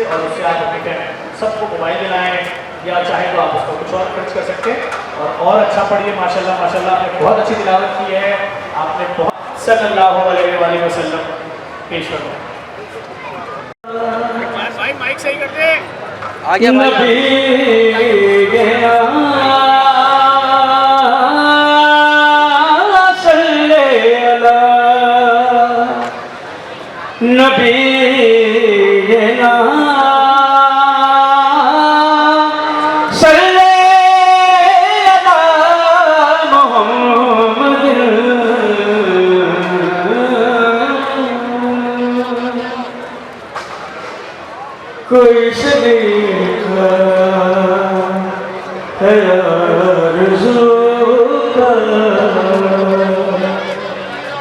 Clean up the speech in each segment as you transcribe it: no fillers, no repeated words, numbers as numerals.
और उससे आप अपने सबको मोबाइल दिलाएँ या चाहे तो आप उसको कुछ और खर्च कर सकते हैं और अच्छा पढ़िए। माशाल्लाह माशाल्लाह आपने बहुत अच्छी तिलावत की है, आपने बहुत सल्लल्लाहु अलैहि वसल्लम पेश करो। भाई माइक सही करते आगे भाई नबी कोई शरीका है आरज़ू का,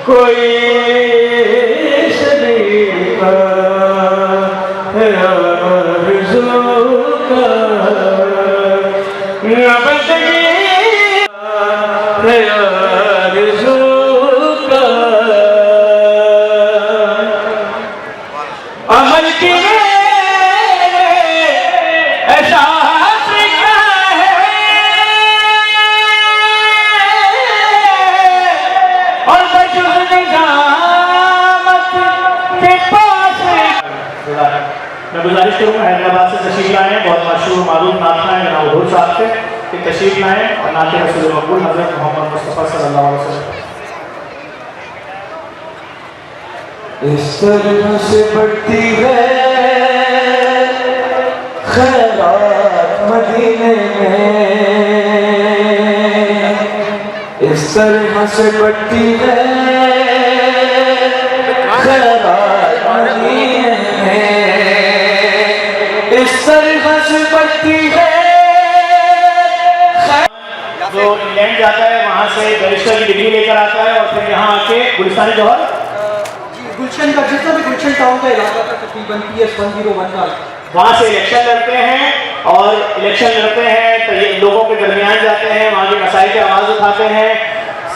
कोई शरीका है आरज़ू का, बंदगी है आरज़ू का, अमल की मैं गुजारिश करूँगा हैदराबाद से तशरीफ लाएँ, बहुत मशहूर मालूम नातना है जनाब हुजूर साहब से कि तशरीफ लाएँ और नाते रसूल मकबूल हज़रत मोहम्मद मुस्तफ़ा सल्लल्लाहु अलैहि वसल्लम। इस तरह से बढ़ती है खैरात मदीने में, इस तरह से बढ़ती है खैरात मदीने में, इस तरह से बढ़ती है। जो इंग्लैंड जाता है वहाँ से बैरिस्टर की डिग्री लेकर आता है और फिर यहाँ आके गुलिस्तान जौहर गुलशन का जितना भी गुलशन टाउन का इलाका था तकरीबन PS 101 का, वहाँ से इलेक्शन लड़ते हैं और इलेक्शन लड़ते हैं तो ये लोगों के दरमियान जाते हैं, वहाँ के मसाइल की आवाज़ उठाते हैं,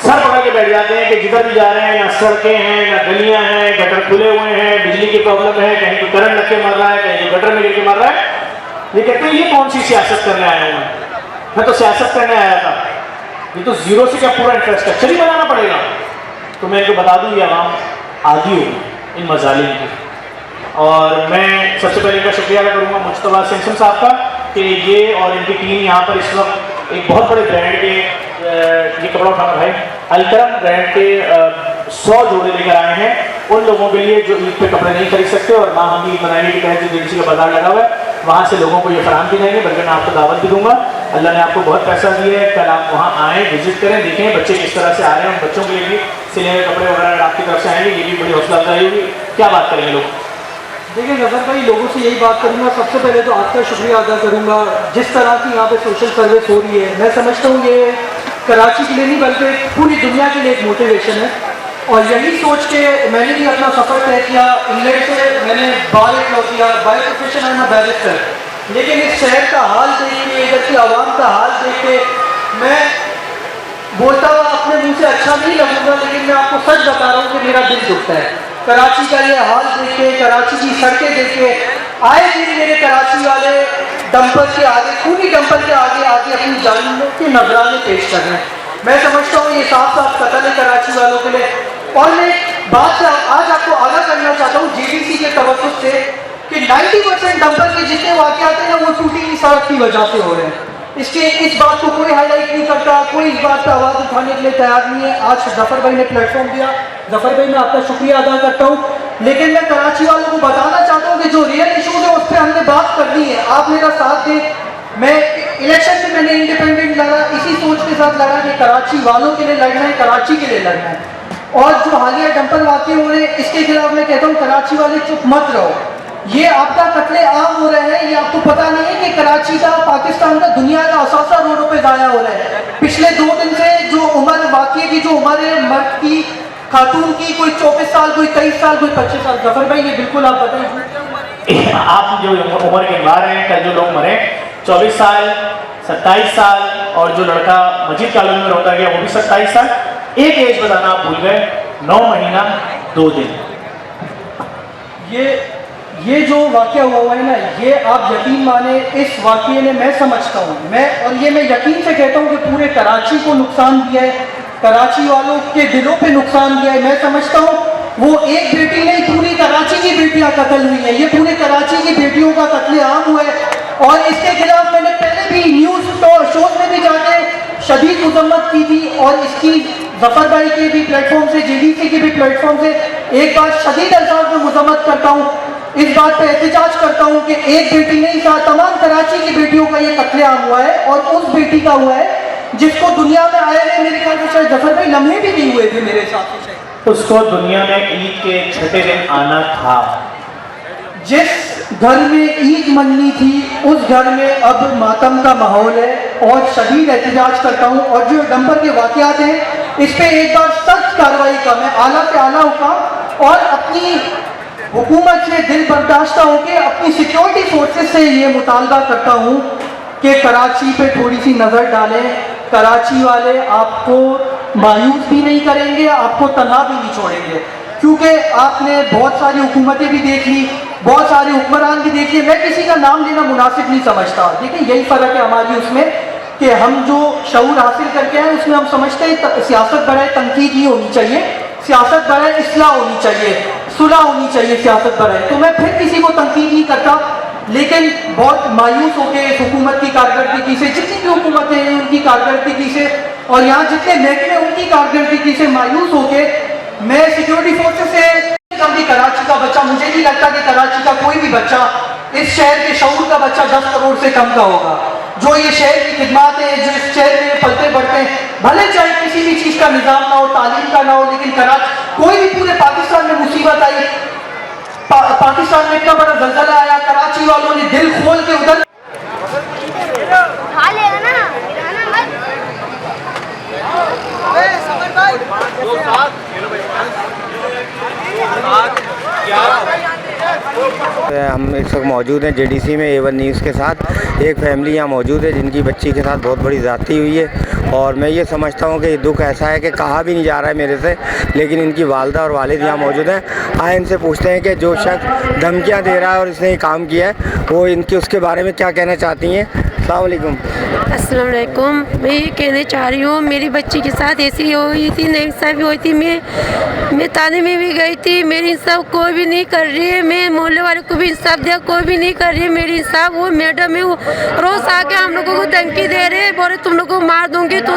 सर पकड़ के बैठ जाते हैं कि जिधर भी जा रहे हैं ना सड़कें हैं ना गलियाँ हैं, गटर खुले हुए हैं, बिजली की प्रॉब्लम है, कहीं तो करंट लग के मर रहा है, कहीं गटर में गिर के मर रहा है। ये कहते हैं ये कौन सी सियासत करने आया हूँ मैं तो सियासत करने आया था, ये तो जीरो से क्या पूरा इंफ्रास्ट्रक्चर ही बनाना पड़ेगा। तो मैं इनको बता दूँ ये आवाम आदि हो इन मजालिम की। और मैं सबसे पहले इनका शुक्रिया अदा करूँगा मुस्तफा सिंह साहब का कि ये और इनकी टीम यहाँ पर इस वक्त एक बहुत बड़े ब्रांड के ये कपड़ा उठाना भाई अलकरम ब्रांड के 100 जोड़े लेकर आए हैं उन लोगों के लिए जो ईद पे कपड़े नहीं खरीद सकते और माँ हम ईद मनाने के तहत जो दिल्ली का बाजार लगा हुआ है वहाँ से लोगों को ये फराम की जाएंगे। बल्कि मैं आपको दावत भी दूंगा, अल्लाह ने आपको बहुत पैसा दिया है, कल आप वहाँ आएँ, विजिट करें, देखें बच्चे किस तरह से आ रहे हैं। उन बच्चों के लिए भी सिले हुए कपड़े वगैरह आपकी तरफ से आएंगे, ये भी बड़ी हौसला अफजाई होगी। क्या बात करेंगे लोग? देखिए नज़र भाई, लोगों से यही बात करूँगा, सबसे पहले तो आपका शुक्रिया अदा करूँगा जिस तरह की यहाँ पे सोशल सर्विस हो रही है। मैं समझता हूँ ये कराची के लिए नहीं बल्कि पूरी दुनिया के लिए एक मोटिवेशन है और यही सोच के मैंने भी अपना सफ़र तय किया। इंग्लैंड से मैंने बार क्लॉ किया, बाय प्रोफेशन है मैं बैरिस्टर, लेकिन इस शहर का हाल देख के, इधर की आवाम का हाल देख के मैं बोलता हुआ अपने मुँह से अच्छा नहीं लगूंगा, लेकिन मैं आपको सच बता रहा हूँ कि मेरा दिल दुखता है कराची का ये हाल देख के, कराची की सड़कें देख के। आए दिन मेरे कराची वाले डंपर के आगे, खूनी डंपर के आगे आगे अपनी जानों के नजराने पेश कर रहे हैं। मैं समझता हूँ ये साफ साफ कतल है कराची वालों के लिए। और मैं बात से आज आपको आगाह करना चाहता हूँ JDC के तवज्जुह से कि 90% डंपर के जितने वाक़यात हैं ना वो टूटी हुई सड़क की वजह से हो रहे हैं। इस बात को कोई हाईलाइट नहीं करता, कोई इस बात पर आवाज़ उठाने के लिए तैयार नहीं है। आज जफ़र भाई ने प्लेटफॉर्म दिया, जफ़र भाई मैं आपका शुक्रिया अदा करता हूँ, लेकिन मैं कराची वालों को बताना चाहता हूँ कि जो रियल इशूज़ है उस पर हमने बात करनी है। आप मेरा साथ दें। मैं इलेक्शन में मैंने इंडिपेंडेंट लड़ा, इसी सोच के साथ लड़ा कि कराची वालों के लिए लड़ना है, कराची के लिए लड़ना है। और जो हालिया डंपर वाक़े हो रहे हैं इसके खिलाफ मैं कहता हूँ कराची वाले चुप मत रहो। ये आपका कत्ले आम हो रहे हैं, ये आपको पता नहीं है कि कराची का, पाकिस्तान का, दुनिया का असासा रोडों पे ज़ाया हो रहा है। पिछले 2 दिन से जो उम्र वाक़े की, जो उम्र है मर्द की, खातून की, कोई 24 साल, कोई 23 साल, कोई 25 साल। जफर भाई ये बिल्कुल आप बताइए। आप जो उम्र के गिनवा रहे हैं, कल जो लोग मरे 24 साल, 27 साल और जो लड़का मजीद कॉलोनी में रोता गया वो भी 27 साल। एक एज बताना आप भूल गए, 9 महीना 2 दिन। ये जो वाक़या हुआ है ना, ये आप यकीन माने, इस वाक़ये ने मैं समझता हूँ, मैं यकीन से कहता हूँ कि पूरे कराची को नुकसान दिया है, कराची वालों के दिलों पे नुकसान दिया है। मैं समझता हूँ वो एक बेटी नहीं, पूरी कराची की बेटियाँ कत्ल हुई हैं, ये पूरे कराची की बेटियों का कत्लेआम हुआ है। और इसके खिलाफ मैंने पहले भी न्यूज़ शोज में भी जाके शदीद मजम्मत की थी, और इसकी जफर भाई के भी प्लेटफॉर्म से, JDC के भी प्लेटफॉर्म से एक बार शदीद अल्फाज में मजम्मत करता हूँ, इस बात पे एहतजाज करता हूँ कि एक बेटी नहीं था, तमाम कराची की बेटियों का ये कत्लेआम हुआ है, और उस बेटी का हुआ है जिसको दुनिया में आए हुए मेरे ख्याल से शायद जफर भाई लम्हे भी नहीं हुए थे मेरे हिसाब से, उसको दुनिया में ईद के छठे दिन आना था। जिस घर में ईद मननी थी उस घर में अब मातम का माहौल है, और शदीद एहतजाज करता हूँ। और जो नंबर के वाक़यात हैं इस पर एक बार सख्त कार्रवाई का मैं आला से आला हुक्म, और अपनी हुकूमत से दिल बर्दाश्ता होकर अपनी सिक्योरिटी फोर्सेस से ये मुतालबा करता हूँ कि कराची पे थोड़ी सी नज़र डालें। कराची वाले आपको मायूस भी नहीं करेंगे, आपको तनहा भी नहीं छोड़ेंगे, क्योंकि आपने बहुत सारी हुकूमतें भी देख ली, बहुत सारे हुक्मरान भी देख लिए। मैं किसी का नाम लेना मुनासिब नहीं समझता। देखिए यही फ़र्क है हमारी उसमें कि हम जो शऊर हासिल करके आए उसमें हम समझते हैं सियासत बराए तनकीद नहीं होनी चाहिए, सियासत बराए इस्लाह होनी चाहिए, सुलह होनी चाहिए सियासत बराए। तो मैं फिर किसी को तनकीद नहीं करता, लेकिन बहुत मायूस होकर इस हुकूमत की कारकर्दगी से, जितनी भी हुकूमतें हैं उनकी कारकर्दगी से, और यहाँ जितने महकमे उनकी कारकर्दगी से मायूस होकर मैं सिक्योरिटी फोर्सेस से भी कराची का बच्चा, मुझे नहीं लगता कि कराची का कोई भी बच्चा इस शहर के शऊर का बच्चा 10 करोड़ से कम का होगा, जो ये शहर की खिदमत है, जो इस शहर में पलते बढ़ते हैं, भले चाहे किसी भी चीज़ का निज़ाम ना हो, तालीम का ना हो, लेकिन कराची कोई भी पूरे पाकिस्तान में मुसीबत आई, पाकिस्तान में इतना बड़ा ज़लज़ला आया, कराची वालों ने दिल खोल के उधर हम इस वक्त मौजूद हैं JDC में A1 न्यूज़ के साथ। एक फैमिली यहाँ मौजूद है जिनकी बच्ची के साथ बहुत बड़ी ज़्यादती हुई है, और मैं ये समझता हूँ कि ये दुख ऐसा है कि कहा भी नहीं जा रहा है मेरे से, लेकिन इनकी वालदा और वालिद यहाँ मौजूद हैं। आए इनसे पूछते हैं कि जो शख्स धमकियाँ दे रहा है और इसने ये काम किया है वो इनकी उसके बारे में क्या कहना चाहती हैं। अस्सलाम वालेकुम। मैं ये कहना चाह रही हूँ, मेरी बच्ची के साथ ऐसी हुई थी, नाइंसाफ़ी हुई थी। मैं थाने में भी गई थी, मेरी इंसाफ कोई भी नहीं कर रही है। मैं मोहल्ले वाले को भी इंसाफ दिया, कोई भी नहीं कर रही है मेरी इंसाफ। वो मैडम है, वो रोज़ आके हम लोगों को धमकी दे रहे हैं, बोले तुम लोग को मार दूँगी, तो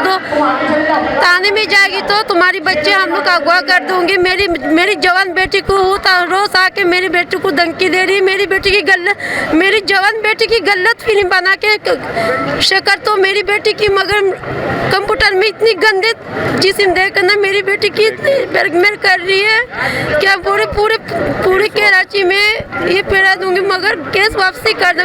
थाने में जाएगी तो तुम्हारी बच्चे हम लोग अगवा कर दूँगी। मेरी जवान बेटी को रोज़ आके मेरी बेटी को धमकी दे रही है। मेरी जवान बेटी की गलत फिल्म बना के शक्कर तो मेरी बेटी की, मगर कंप्यूटर में इतनी गंदे जिस्म देखना मेरी बेटी की ब्लैकमेल कर रही है। क्या पूरे कराची में ये पैरा दूंगी, मगर केस वापसी कर दे।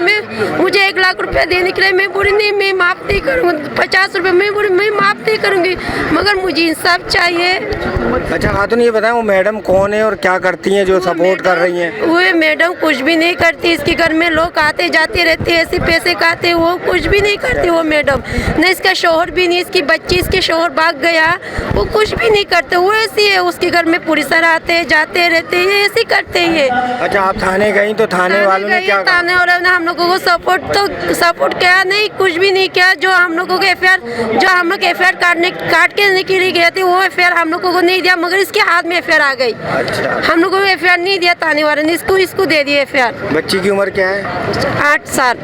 मुझे 1 लाख रुपया देने के लिए मैं पूरी नहीं, मैं माफ़ नहीं करूँगी। 50 रुपये मैं माफ़ नहीं करूँगी, मगर मुझे इंसाफ चाहिए। अच्छा खातून, ये बताएं वो मैडम कौन है और क्या करती हैं जो सपोर्ट कर रही हैं? वो मैडम कुछ भी नहीं करती, इसके घर में लोग आते जाते रहते, ऐसे पैसे खाते, वो कुछ भी नहीं करती वो मैडम। न इसका शोहर भी नहीं, इसकी बच्ची, इसके शोहर भाग गया, वो कुछ भी नहीं करते। वो ऐसी है, उसके घर में पुलिस आते जाते रहते, ये ऐसे करते हैं। अच्छा, आप थाने गई तो थाने वालों ने क्या? थाने वालों ने हम लोगों को सपोर्ट किया नहीं, कुछ भी नहीं किया। जो हम लोगों को FIR काट के निकली गए थे, वो FIR हम लोगों को नहीं दिया, मगर इसके हाथ में FIR आ गई। अच्छा, हम लोगों को FIR नहीं दिया थाने वालों ने, इसको दे दिया FIR। बच्ची की उम्र क्या है? 8 साल।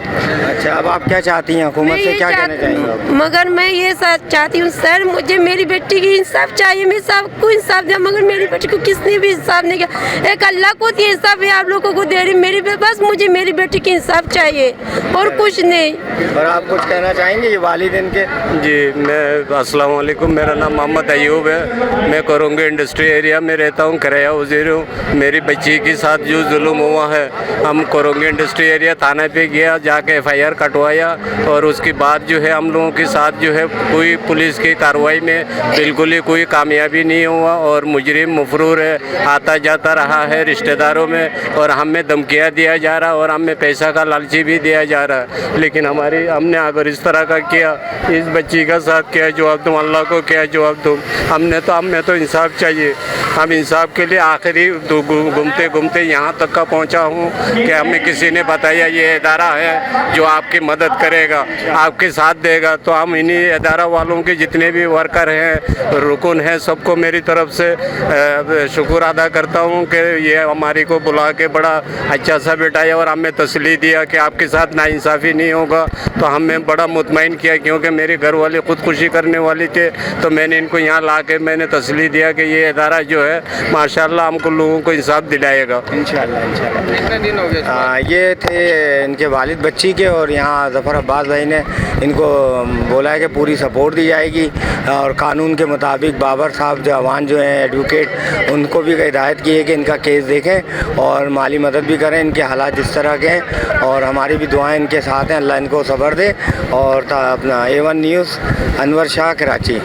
अच्छा, अब आप क्या चाहती हैं, हुकूमत से क्या कहना चाहेंगे? मगर मैं ये चाहती हूँ सर, मुझे मेरी बेटी की इंसाफ चाहिए। मैं सबको इंसाफ दिया, मगर मेरी बेटी को किसने भी इंसाफ नहीं किया। एक अल्लाह को दिया इंसाफ है, आप लोगों को दे रही मेरी, बस मुझे मेरी बेटी की इंसाफ चाहिए और कुछ नहीं। और आप कुछ कहना चाहेंगे ये वालिदैन के? जी, मैं अस्सलाम वालेकुम, मेरा नाम मोहम्मद अयूब है। मैं कोरोंगी इंडस्ट्री एरिया में रहता हूँ, किराया वज़ीर हूँ। मेरी बच्ची के साथ जो जुल्म हुआ है, हम कोरोंगी इंडस्ट्री एरिया थाने पे गया, जाके FIR कटवाया। और उसके बाद जो है हम लोगों के साथ जो है कोई पुलिस की कार्रवाई में बिल्कुल ही कोई कामयाबी नहीं हुआ और मुजरिम मफरूर है, आता जाता रहा है रिश्तेदारों में और हमें धमकियाँ दिया जा रहा और हमें पैसा का लालची भी दिया जा रहा है। लेकिन हमने अगर इस तरह का किया, इस बच्ची का साथ क्या जवाब दूँ, अल्लाह को क्या जवाब दूँ? हमें तो इंसाफ चाहिए। हम इंसाफ के लिए आखिरी घूमते घूमते यहाँ तक का पहुँचा हूँ कि हमें किसी ने बताया ये इदारा है जो आपकी मदद करेगा, आपके साथ देगा। तो हम इन्हीं इदारा वालों के जितने भी वर्कर हैं, रुकन हैं, सबको मेरी तरफ से शुक्र अदा करता हूँ कि ये हमारी को बुला के बड़ा अच्छा सा बिठाया और हमें तसल्ली दिया कि आपके साथ नाइंसाफ़ी नहीं होगा। तो हमें बड़ा मुतमईन किया, क्योंकि मेरे घर वाले ख़ुदकुशी करने वाले थे। तो मैंने इनको यहाँ ला के मैंने तसल्ली दिया कि ये इदारा जो है माशाल्लाह हमको लोगों को इंसाफ दिलाएगा इंशाल्लाह। कितने दिन हो गए? ये थे इनके वालिद बच्ची के और यहाँ ज़फ़र अब्बास भाई ने इनको बोला है कि पूरी सपोर्ट दी जाएगी और कानून के मुताबिक बाबर साहब जवान जो हैं एडवोकेट, उनको भी हिदायत की है कि इनका केस देखें और माली मदद भी करें। इनके हालात जिस तरह के हैं और हमारी भी दुआएं इनके साथ हैं, अल्लाह इनको सब्र दे। और अपना A1 न्यूज़, अनवर शाह, कराची।